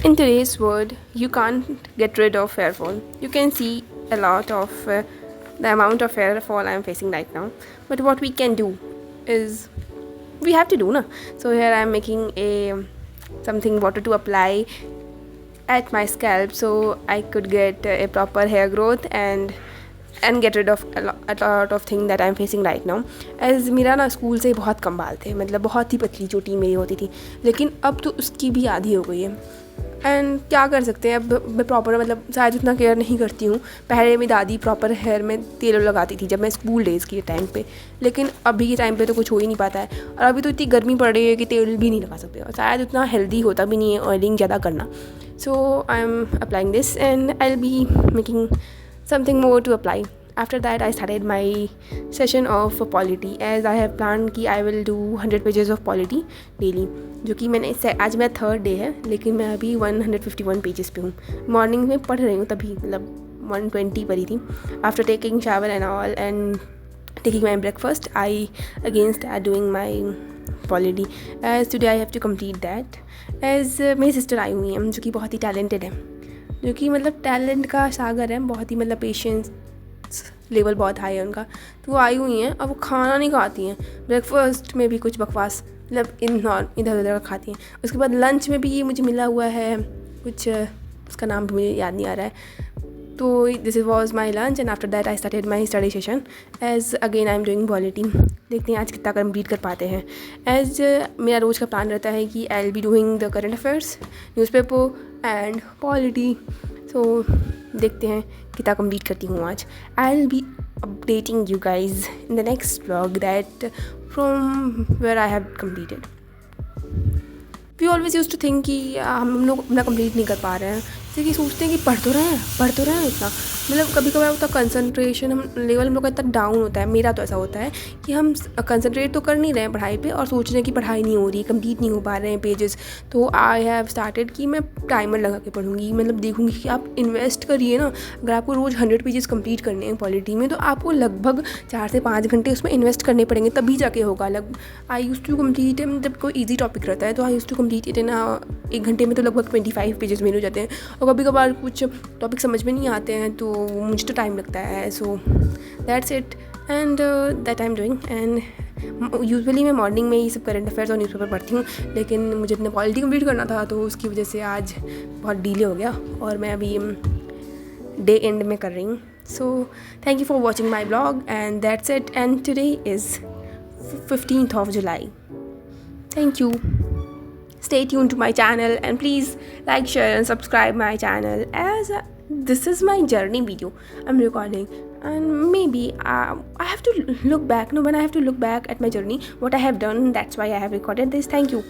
In today's world, you can't get rid of hair fall. You can see a lot of the amount of hair fall I'm facing right now. But what we can do is we have to do na. So here I'm making a something water to apply at my scalp so I could get a proper hair growth and get rid of a lot of thing that I'm facing right now. As मेरा ना school से बहुत कम बाल थे, मतलब बहुत ही पतली चोटी मेरी होती थी, लेकिन अब तो उसकी भी आधी हो गई है. एंड क्या कर सकते हैं, अब मैं प्रॉपर मतलब शायद उतना केयर नहीं करती हूँ. पहले मेरी दादी प्रॉपर हेयर में तेल लगाती थी जब मैं स्कूल डेज़ के टाइम पे, लेकिन अभी के टाइम पे तो कुछ हो ही नहीं पाता है. और अभी तो इतनी गर्मी पड़ रही है कि तेल भी नहीं लगा सकते, और शायद उतना हेल्दी होता भी नहीं है ऑयलिंग ज़्यादा करना. So I am applying this and I will be making something more to apply. After that, I started my session of polity as I have planned कि I will do 100 pages of polity daily, जो कि मैंने आज मेरा third day है, लेकिन मैं अभी 151 पेजेस पे हूँ. मॉर्निंग में पढ़ रही हूँ तभी, मतलब 120 पढ़ी थी. After taking shower and all and taking my breakfast I again start doing my polity as today I have to complete that. as मेरी सिस्टर आई हुई हैं जो कि बहुत ही टैलेंटेड है, जो कि मतलब टैलेंट का सागर है, बहुत ही मतलब पेशेंस लेवल बहुत हाई है उनका. तो वो आई हुई हैं, अब वो खाना नहीं खाती हैं. ब्रेकफास्ट में भी कुछ बकवास मतलब इधर उधर का खाती हैं. उसके बाद लंच में भी ये मुझे मिला हुआ है कुछ, उसका नाम भी मुझे याद नहीं आ रहा है. तो this was my lunch and after that I started my study session as again I am doing polity. देखते हैं आज कितना कंप्लीट कर पाते हैं. एज मेरा रोज़ का प्लान रहता है कि I will be doing the current affairs, newspaper and polity. So देखते हैं कितना कंप्लीट करती हूँ आज. I will be updating you guys in the next vlog that from where I have completed. We always use to think कि हम लोग अपना कंप्लीट नहीं कर पा रहे हैं, क्योंकि सोचते हैं कि पढ़ तो रहे हैं उतना, मतलब कभी कभार उतना कंसंट्रेशन हम लेवल हम लोग का इतना डाउन होता है. मेरा तो ऐसा होता है कि हम कंसंट्रेट तो कर नहीं रहे हैं पढ़ाई पे और सोच रहे हैं कि पढ़ाई नहीं हो रही, कंप्लीट नहीं हो पा रहे हैं पेजेस. तो आई हैव स्टार्टेड कि मैं टाइमर लगा के पढ़ूंगी, मतलब देखूंगी कि आप इन्वेस्ट करिए ना. अगर आपको रोज़ 100 पेजेस कंप्लीट करने हैं पॉलिटी में, तो आपको लगभग 4 से 5 घंटे उसमें इन्वेस्ट करने पड़ेंगे, तभी जाके होगा. आई यूज़ टू कम्प्लीट, जब कोई ईजी टॉपिक रहता है तो I use to complete it in 1 घंटे में. तो लगभग 25 पेजेस मेरे हो जाते हैं. और कभी कभार कुछ टॉपिक समझ में नहीं आते हैं तो मुझे तो टाइम लगता है. So that's it and that I am doing. And usually मैं मॉर्निंग में ये सब करंट अफेयर्स और न्यूज़पेपर पढ़ती हूँ, लेकिन मुझे अपना पॉलिटी कंप्लीट करना था तो उसकी वजह से आज बहुत डिले हो गया और मैं अभी डे एंड में कर रही हूँ. So thank you for watching my blog and that's it. And today is 15th of July. Thank you. Stay tuned to my channel and please like, share and subscribe my channel as this is my journey video I'm recording, and maybe I have to look back. No, when I have to look back at my journey, what I have done, that's why I have recorded this. Thank you.